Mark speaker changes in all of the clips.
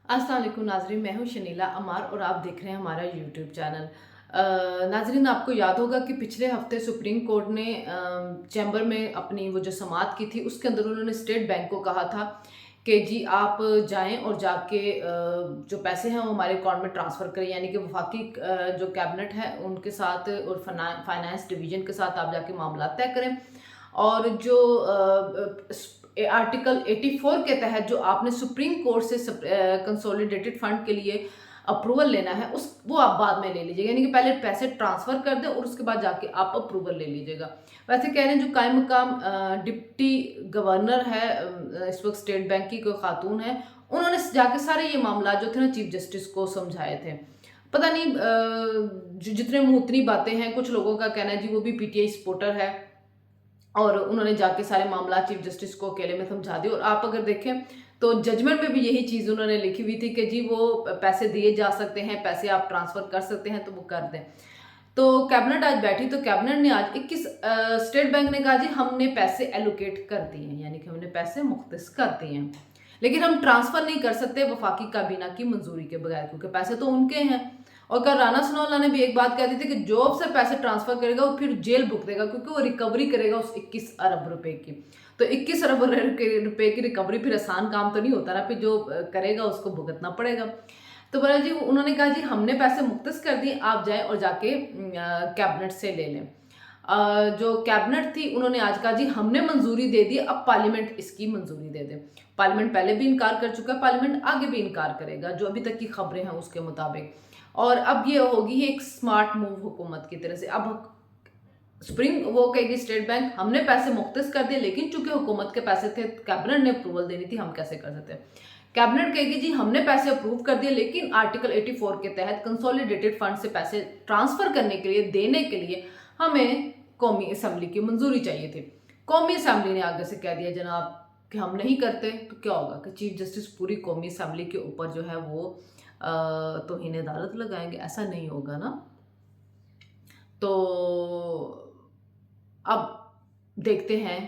Speaker 1: अस्सलाम वालेकुम नाजरीन, मैं हूं शनीला अमार और आप देख रहे हैं हमारा यूट्यूब चैनल। नाजरीन, आपको याद होगा कि पिछले हफ्ते सुप्रीम कोर्ट ने चैम्बर में अपनी वो जो समाअत की थी उसके अंदर उन्होंने स्टेट बैंक को कहा था कि जी आप जाएं और जाके जो पैसे हैं वो हमारे अकाउंट में ट्रांसफ़र करें, यानी कि वफाकी जो कैबिनेट है उनके साथ और फाइनेंस डिवीज़न के साथ आप जाके मामला तय करें। और जो आर्टिकल 84 के तहत जो आपने सुप्रीम कोर्ट से कंसोलिडेटेड फंड के लिए अप्रूवल लेना है उस वो आप बाद में ले लीजिएगा, यानी कि पहले पैसे ट्रांसफ़र कर दें और उसके बाद जाके आप अप्रूवल ले लीजिएगा। वैसे कह रहे हैं जो कायम मकाम डिप्टी गवर्नर है इस वक्त स्टेट बैंक की कोई खातून है, उन्होंने जाके सारे ये मामला जो थे ना चीफ जस्टिस को समझाए थे। पता नहीं जितने मुंह उतनी बातें हैं, कुछ लोगों का कहना है जी वो भी पीटीआई सपोर्टर है और उन्होंने जाके सारे मामला चीफ जस्टिस को अकेले में समझा दिए। और आप अगर देखें तो जजमेंट में भी यही चीज़ उन्होंने लिखी हुई थी कि जी वो पैसे दिए जा सकते हैं, पैसे आप ट्रांसफ़र कर सकते हैं तो वो कर दें। तो कैबिनेट आज बैठी तो कैबिनेट ने आज 21 स्टेट बैंक ने कहा जी हमने पैसे एलोकेट कर दिए हैं, यानी कि हमने पैसे मुख्तस कर दिए हैं, लेकिन हम ट्रांसफ़र नहीं कर सकते वफाकी काबीना की मंजूरी के बगैर, क्योंकि पैसे तो उनके हैं। और कल राना सनोल्ला ने भी एक बात कह दी थी कि जो अफसर पैसे ट्रांसफ़र करेगा वो फिर जेल भुगतेगा, क्योंकि वो रिकवरी करेगा उस 21 अरब रुपए की। तो 21 अरब रुपए की रिकवरी फिर आसान काम तो नहीं होता ना, फिर जो करेगा उसको भुगतना पड़ेगा। तो बोला जी उन्होंने कहा जी हमने पैसे मुख्तस कर दिए, आप जाएं और जाके कैबिनेट से ले लें। जो कैबिनेट थी उन्होंने आज कहा जी हमने मंजूरी दे दी, अब पार्लियामेंट इसकी मंजूरी दे दे। पार्लियामेंट पहले भी इनकार कर चुका है, पार्लियामेंट आगे भी इनकार करेगा जो अभी तक की खबरें हैं उसके मुताबिक। और अब ये होगी एक स्मार्ट मूव हुकूमत की तरह से। अब स्प्रिंग वो कहेगी स्टेट बैंक हमने पैसे मुख्तस कर दिए, लेकिन चूंकि हुकूमत के पैसे थे कैबिनेट ने अप्रूवल देनी थी, हम कैसे कर सकते हैं। कैबिनेट कहेगी जी हमने पैसे अप्रूव कर दिए, लेकिन आर्टिकल 84 के तहत कंसोलिडेटेड फंड से पैसे ट्रांसफर करने के लिए देने के लिए हमें कौमी असम्बली की मंजूरी चाहिए थी। कौमी असम्बली ने आगे से कह दिया जनाब कि हम नहीं करते, तो क्या होगा कि चीफ जस्टिस पूरी कौमी असम्बली के ऊपर जो है वो तौहीन अदालत लगाएंगे? ऐसा नहीं होगा ना। तो अब देखते हैं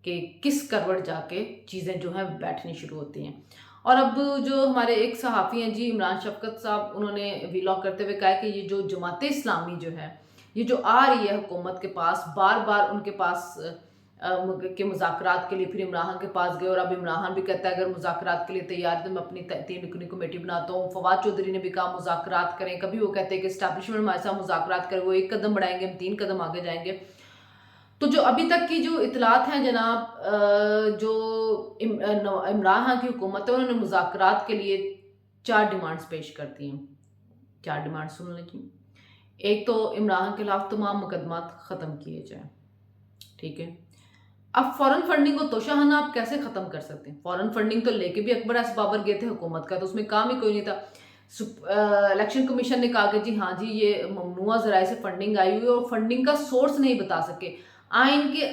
Speaker 1: कि किस करवट जाके चीज़ें जो हैं बैठनी शुरू होती हैं। और अब जो हमारे एक सहाफ़ी हैं जी इमरान शफ़क़त साहब, उन्होंने व्लॉग करते हुए कहा कि ये जो जमात इस्लामी जो है ये जो आ रही है हुकूमत के पास, बार बार उनके पास के मुज़ाकरात के लिए फिर इमरान खान के पास गए, और अब इमरान खान भी कहता है अगर मुज़ाकरात के लिए तैयार है तो मैं अपनी 3 रुकनी कमेटी बनाता हूँ। फवाद चौधरी ने भी कहा मुज़ाकरात करें, कभी वो कहते हैं कि इस्टेब्लिशमेंट हमारे साथ मुज़ाकरात करें, वो 1 कदम बढ़ाएंगे हम 3 कदम आगे जाएंगे। तो जो अभी तक की जो इतलात हैं जनाब, जो इमरान खान की हुकूमत है उन्होंने मुज़ाकरात के लिए 4 डिमांड्स पेश कर दी हैं। 4 डिमांड सुन लीजिए। एक तो इमरान खान के खिलाफ तमाम मुकदमात ख़त्म किए जाएं, ठीक है। अब फॉरेन फंडिंग को तोशाखाना आप कैसे ख़त्म कर सकते हैं? फॉरेन फंडिंग तो लेके भी अकबर ऐसे बाबर गए थे हुकूमत का, तो उसमें काम ही कोई नहीं था। इलेक्शन कमीशन ने कहा कि जी हाँ जी ये ममनुआ ज़राए से फंडिंग आई हुई है और फंडिंग का सोर्स नहीं बता सके। आइन के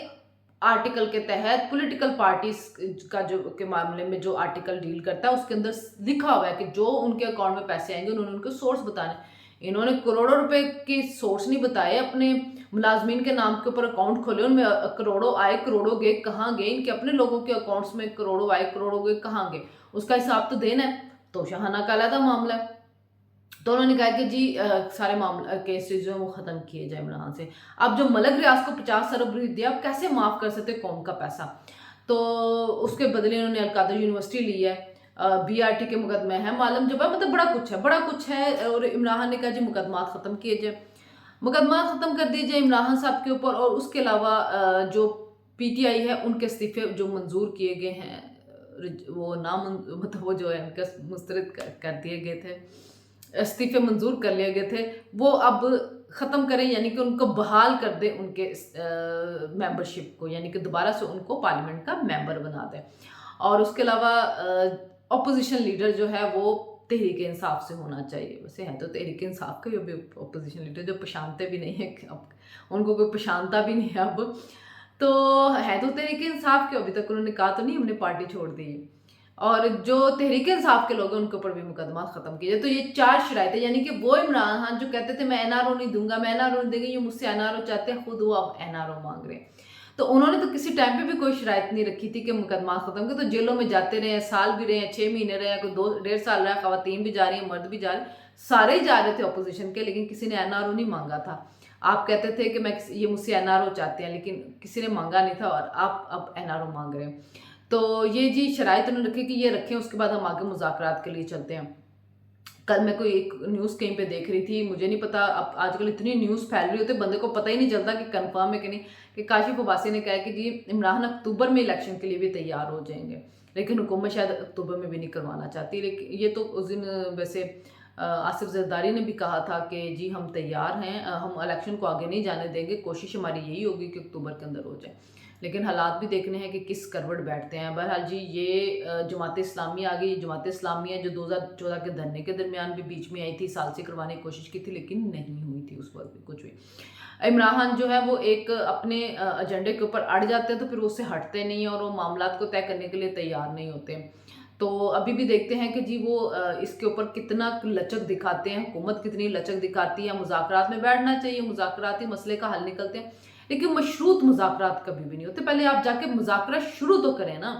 Speaker 1: आर्टिकल के तहत पॉलिटिकल पार्टीज का जो के मामले में जो आर्टिकल डील करता है उसके अंदर लिखा हुआ है कि जो उनके अकाउंट में पैसे आएंगे उन्होंने उनके सोर्स बताने। इन्होंने करोड़ों रुपए के सोर्स नहीं बताए, अपने मुलाजमीन के नाम के ऊपर अकाउंट खोले, उनमें करोड़ों आए करोड़ों गए कहाँ गए, इनके अपने लोगों के अकाउंट्स में करोड़ों आए करोड़ों गए कहाँ गए, उसका हिसाब तो देना है। तो शाहाना का अलग मामला है। तो उन्होंने कहा कि जी सारे मामला केसेस जो है वो ख़त्म किए जाए इमरान से। अब जो मलक रियाज को 50 अरब दिया, आप कैसे माफ़ कर सकते कौम का पैसा? तो उसके बदले उन्होंने अलकादर यूनिवर्सिटी ली है, बीआरटी के मुकदमे हैं, मालूम जब है, मतलब बड़ा कुछ है बड़ा कुछ है। और इमरान खान ने कहा जी मुकदमात ख़त्म किए जाए, मुकदमा ख़त्म कर दिए जाए इमरान खान साहब के ऊपर। और उसके अलावा जो पीटीआई है उनके इस्तीफ़े जो मंजूर किए गए हैं वो मतलब वो जो है उनका मुस्तरद कर दिए गए थे, इस्तीफ़े मंजूर कर लिए गए थे, वो अब ख़त्म करें, यानी कि उनको बहाल कर दें उनके मेंबरशिप को, यानी कि दोबारा से उनको पार्लियामेंट का मेंबर बना दें। और उसके अलावा अपोजिशन लीडर जो है वो तहरीक इंसाफ से होना चाहिए। वैसे है तो तहरीक इंसाफ के भी अपोजिशन लीडर जो पहचानते भी नहीं है, अब उनको कोई पहचानता भी नहीं है अब तो है तो तहरीक इंसाफ के, अभी तक उन्होंने कहा तो नहीं हमने पार्टी छोड़ दी है। और जो तहरीक इंसाफ के लोग हैं उनके ऊपर भी मुकदमा ख़त्म किए। तो ये 4 शराइतें, यानी कि वो इमरान खान जो कहते थे मैं एनआरओ नहीं दूंगा मैं एनआरओ नहीं देंगे, ये मुझसे एनआरओ चाहते हैं, खुद वो अब एनआरओ मांग रहे हैं। تو انہوں نے تو کسی ٹائم پہ بھی کوئی شرائط نہیں رکھی تھی کہ مقدمات ختم کے، تو جیلوں میں جاتے رہے ہیں، سال بھی رہے ہیں، 6 مہینے رہے ہیں، کوئی 2 1.5 سال رہا ہے، خواتین بھی جا رہی ہیں، مرد بھی جا رہے ہیں، سارے ہی جا رہے تھے اپوزیشن کے، لیکن کسی نے NRO نہیں مانگا تھا۔ آپ کہتے تھے کہ یہ مجھ سے NRO چاہتے ہیں، لیکن کسی نے مانگا نہیں تھا، اور آپ اب NRO مانگ رہے ہیں۔ تو یہ جی شرائط انہوں نے رکھی کہ یہ رکھیں، اس کے بعد ہم آگے مذاکرات کے لیے چلتے ہیں۔ کل میں کوئی ایک نیوز کہیں پہ دیکھ رہی تھی، مجھے نہیں پتا، اب آج کل اتنی نیوز پھیل رہی ہوتی ہے بندے کو پتہ ہی نہیں چلتا کہ کنفرم ہے کہ نہیں، کہ کاشف عباسی نے کہا کہ جی عمران اکتوبر میں الیکشن کے لیے بھی تیار ہو جائیں گے، لیکن حکومت شاید اکتوبر میں بھی نہیں کروانا چاہتی۔ لیکن یہ تو اس دن ویسے آصف زرداری نے بھی کہا تھا کہ جی ہم تیار ہیں، ہم الیکشن کو آگے نہیں جانے دیں گے، کوشش ہماری یہی ہوگی کہ اکتوبر کے اندر ہو جائے، لیکن حالات بھی دیکھنے ہیں کہ کس کروٹ بیٹھتے ہیں۔ بہرحال جی یہ جماعت اسلامی آ گئی، جماعت اسلامیہ جو 2014 کے دھرنے کے درمیان بھی بیچ میں آئی تھی، ثالثی کروانے کی کوشش کی تھی، لیکن نہیں ہوئی تھی اس وقت بھی کچھ بھی۔ عمران خان جو ہے وہ ایک اپنے ایجنڈے کے اوپر اڑ جاتے ہیں تو پھر اس سے ہٹتے نہیں ہیں، اور وہ معاملات کو طے کرنے کے لیے تیار نہیں ہوتے۔ تو ابھی بھی دیکھتے ہیں کہ جی وہ اس کے اوپر کتنا لچک دکھاتے ہیں، حکومت کتنی لچک دکھاتی ہے، مذاکرات میں بیٹھنا چاہیے، مذاکراتی مسئلے کا حل نکلتے ہیں، لیکن مشروط مذاکرات کبھی بھی نہیں ہوتے۔ پہلے آپ جا کے مذاکرات شروع تو کریں نا،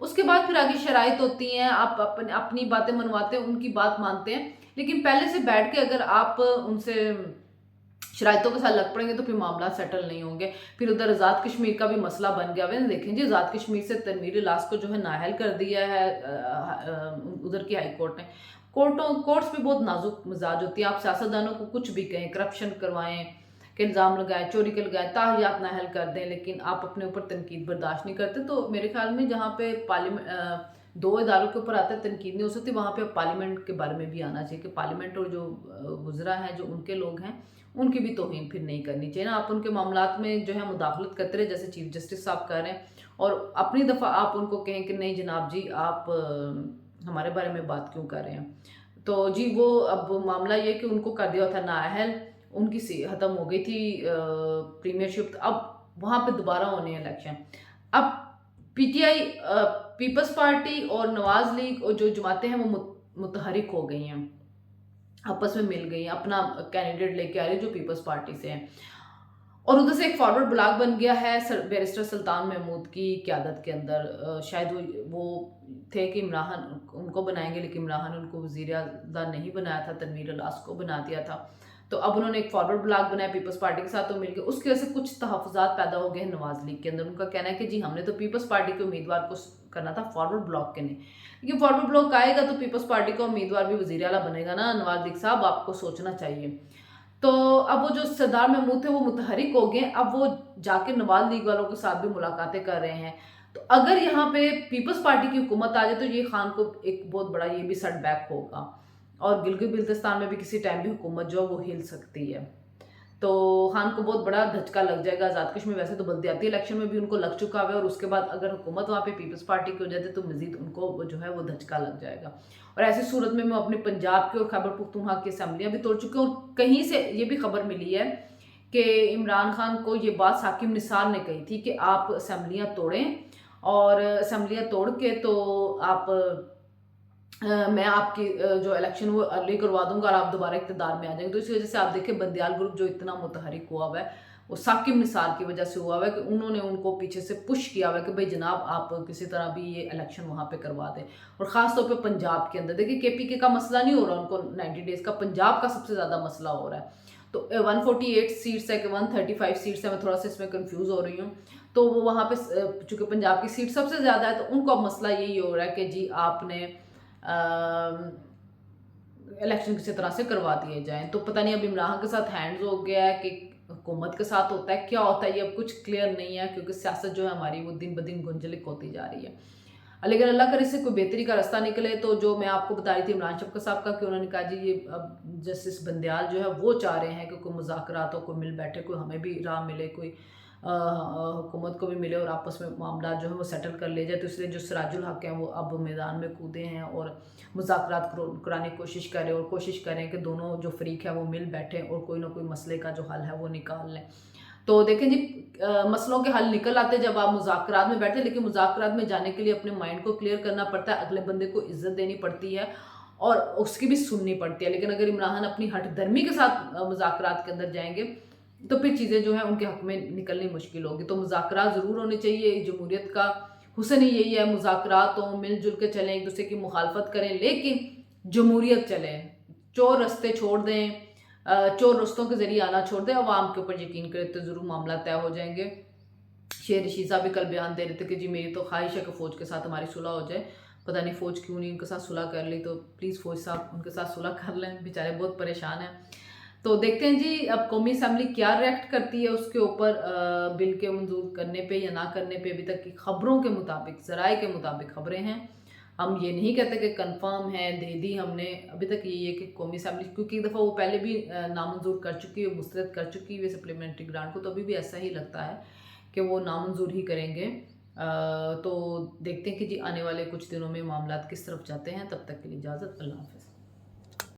Speaker 1: اس کے بعد پھر آگے شرائط ہوتی ہیں، آپ اپنی باتیں منواتے ہیں، ان کی بات مانتے ہیں، لیکن پہلے سے بیٹھ کے اگر آپ ان سے شرائطوں کے ساتھ لگ پڑیں گے تو پھر معاملات سیٹل نہیں ہوں گے۔ پھر ادھر آزاد کشمیر کا بھی مسئلہ بن گیا ہے، دیکھیں جی آزاد کشمیر سے تنویر الاس کو جو ہے نااہل کر دیا ہے ادھر کی ہائی کورٹ نے۔ کورٹس بھی بہت نازک مزاج ہوتی ہے، آپ سیاستدانوں کو کچھ بھی کہیں، کرپشن کروائیں، کہ الزام لگائیں، چوری کے لگائیں، تاحیات نااہل کر دیں، لیکن آپ اپنے اوپر تنقید برداشت نہیں کرتے۔ تو میرے خیال میں جہاں پہ دو اداروں کے اوپر آتا ہے تنقید نہیں ہو سکتی، وہاں پہ پارلیمنٹ کے بارے میں بھی آنا چاہیے، کہ پارلیمنٹ اور جو وزراء ہیں، جو ان کے لوگ ہیں، ان کی بھی توہین پھر نہیں کرنی چاہیے نا۔ آپ ان کے معاملات میں جو ہے مداخلت کرتے رہے، جیسے چیف جسٹس صاحب کر رہے ہیں، اور اپنی دفعہ آپ ان کو کہیں کہ نہیں جناب جی آپ ہمارے بارے میں بات کیوں کر رہے ہیں۔ تو جی وہ اب معاملہ یہ کہ ان کو کر دیا تھا نااہل، ان کی ختم ہو گئی تھی پریمیئرشپ، اب وہاں پہ دوبارہ ہونے ہیں الیکشن۔ اب PTI پیپلز پارٹی اور نواز لیگ اور جو جماعتیں ہیں وہ متحرک ہو گئی ہیں، آپس میں مل گئی ہیں، اپنا کینڈیڈیٹ لے کے آ رہی ہے جو پیپلز پارٹی سے ہیں، اور ادھر سے ایک فارورڈ بلاک بن گیا ہے بیرسٹر سلطان محمود کی قیادت کے اندر۔ شاید وہ تھے کہ عمران خان ان کو بنائیں گے، لیکن عمران خان ان کو وزیر اعظم نہیں بنایا تھا، تنویر الاس کو بنا دیا تھا۔ تو اب انہوں نے ایک فارورڈ بلاک بنایا پیپلز پارٹی کے ساتھ، تو مل کے اس کی وجہ سے کچھ تحفظات پیدا ہو گئے ہیں نواز لیگ کے اندر۔ ان کا کہنا ہے کہ جی ہم نے تو پیپلز پارٹی کے امیدوار کو کرنا تھا، فارورڈ بلاک کے نہیں، لیکن فارورڈ بلاک آئے گا تو پیپلز پارٹی کا امیدوار بھی وزیر اعلیٰ بنے گا نا، نواز لیگ صاحب آپ کو سوچنا چاہیے۔ تو اب وہ جو سردار محمود تھے وہ متحرک ہو گئے، اب وہ جا کے نواز لیگ والوں کے ساتھ بھی ملاقاتیں کر رہے ہیں۔ تو اگر یہاں پہ پیپلز پارٹی کی حکومت آ جائے تو یہ خان کو ایک بہت بڑا یہ بھی سیٹ بیک ہوگا، اور گلگت بلتستان میں بھی کسی ٹائم بھی حکومت جو وہ ہل سکتی ہے، تو خان کو بہت بڑا دھچکا لگ جائے گا۔ آزاد کشمیر ویسے تو بلدیاتی الیکشن میں بھی ان کو لگ چکا ہے، اور اس کے بعد اگر حکومت وہاں پہ پیپلز پارٹی کی ہو جاتی تو مزید ان کو جو ہے وہ دھچکا لگ جائے گا۔ اور ایسی صورت میں اپنے پنجاب کے اور خیبر پختونخوا کی اسمبلیاں بھی توڑ چکے ہیں، اور کہیں سے یہ بھی خبر ملی ہے کہ عمران خان کو یہ بات ثاقب نثار نے کہی تھی کہ آپ اسمبلیاں توڑیں، اور اسمبلیاں توڑ کے تو آپ میں آپ کی جو الیکشن وہ ارلی کروا دوں گا، اور آپ دوبارہ اقتدار میں آ جائیں گے۔ تو اس وجہ سے آپ دیکھیں بندیال گروپ جو اتنا متحرک ہوا ہوا ہے، وہ ثاقب نثار کی وجہ سے ہوا ہوا ہے، کہ انہوں نے ان کو پیچھے سے پش کیا ہوا ہے کہ بھئی جناب آپ کسی طرح بھی یہ الیکشن وہاں پہ کروا دیں۔ اور خاص طور پہ پنجاب کے اندر دیکھیں KPK کا مسئلہ نہیں ہو رہا ان کو 90 ڈیز کا، پنجاب کا سب سے زیادہ مسئلہ ہو رہا ہے۔ تو 148 سیٹس ہے کہ 135 سیٹس ہے، میں تھوڑا سا اس میں کنفیوز ہو رہی ہوں۔ تو وہ وہاں پہ چونکہ پنجاب کی سیٹ سب سے زیادہ ہے، تو ان کو اب مسئلہ یہی ہو رہا ہے کہ جی آپ نے الیکشن کسی طرح سے کروا دیے جائیں۔ تو پتہ نہیں اب عمران کے ساتھ ہینڈز ہو گیا ہے کہ حکومت کے ساتھ ہوتا ہے، کیا ہوتا ہے یہ اب کچھ کلیئر نہیں ہے، کیونکہ سیاست جو ہے ہماری وہ دن بدن گنجلک ہوتی جا رہی ہے۔ لیکن اللہ کرے سے کوئی بہتری کا راستہ نکلے۔ تو جو میں آپ کو بتا رہی تھی عمران شفقت صاحب کا، کہ انہوں نے کہا جی یہ اب جسٹس بندیال جو ہے وہ چاہ رہے ہیں کہ کوئی مذاکرات ہو، کوئی مل بیٹھے، کوئی ہمیں بھی راہ ملے، کوئی حکومت کو بھی ملے، اور آپس میں معاملات جو ہیں وہ سیٹل کر لے جائے۔ تو اس لیے جو سراج الحق ہیں وہ اب میدان میں کودے ہیں اور مذاکرات کرانے کی کوشش کریں، اور کوشش کریں کہ دونوں جو فریق ہیں وہ مل بیٹھیں اور کوئی نہ کوئی مسئلے کا جو حل ہے وہ نکال لیں۔ تو دیکھیں جی مسئلوں کے حل نکل آتے جب آپ مذاکرات میں بیٹھے، لیکن مذاکرات میں جانے کے لیے اپنے مائنڈ کو کلیئر کرنا پڑتا ہے، اگلے بندے کو عزت دینی پڑتی ہے اور اس کی بھی سننی پڑتی ہے۔ لیکن اگر عمران خان اپنی ہٹ درمی کے ساتھ مذاکرات کے اندر جائیں گے तो फिर चीज़ें जो हैं उनके हक़ में निकलनी मुश्किल होगी। तो मुज़ाकरात ज़रूर होने चाहिए, जमहूरियत का हुस्न ही यही है, मुज़ाकरात हों, मिल-जुल के चलें, एक दूसरे की मुखालफत करें, लेकिन जमहूरियत चले, चोर रास्ते छोड़ दें, चोर रास्तों के ज़रिए आना छोड़ दें, अवाम के ऊपर यकीन करें तो ज़रूर मामला तय हो जाएंगे। शेर रशीद साहब भी कल बयान दे रहे थे कि जी मेरी तो ख्वाहिश है कि फ़ौज के साथ हमारी सुलह हो जाए, पता नहीं फ़ौज क्यों नहीं उनके साथ सुलह कर ली, तो प्लीज़ फ़ौज साहब उनके साथ सुलह कर लें, बेचारे बहुत परेशान हैं। तो देखते हैं जी अब कौमी असम्बली क्या रिएक्ट करती है उसके ऊपर, बिल के मंजूर करने पे या ना करने पे। अभी तक की खबरों के मुताबिक, ज़राए के मुताबिक खबरें हैं, हम ये नहीं कहते कि कंफर्म है, दे दी हमने, अभी तक यही है कि कौमी असम्बली, क्योंकि एक दफ़ा वो पहले भी नामंजूर कर चुकी है, मुस्तरद कर चुकी है सप्लीमेंट्री ग्रांट को, तो अभी भी ऐसा ही लगता है कि वो नामंजूर ही करेंगे। तो देखते हैं कि जी आने वाले कुछ दिनों में मामलात किस तरफ जाते हैं। तब तक के लिए इजाज़त, अल्लाह हाफ़िज़।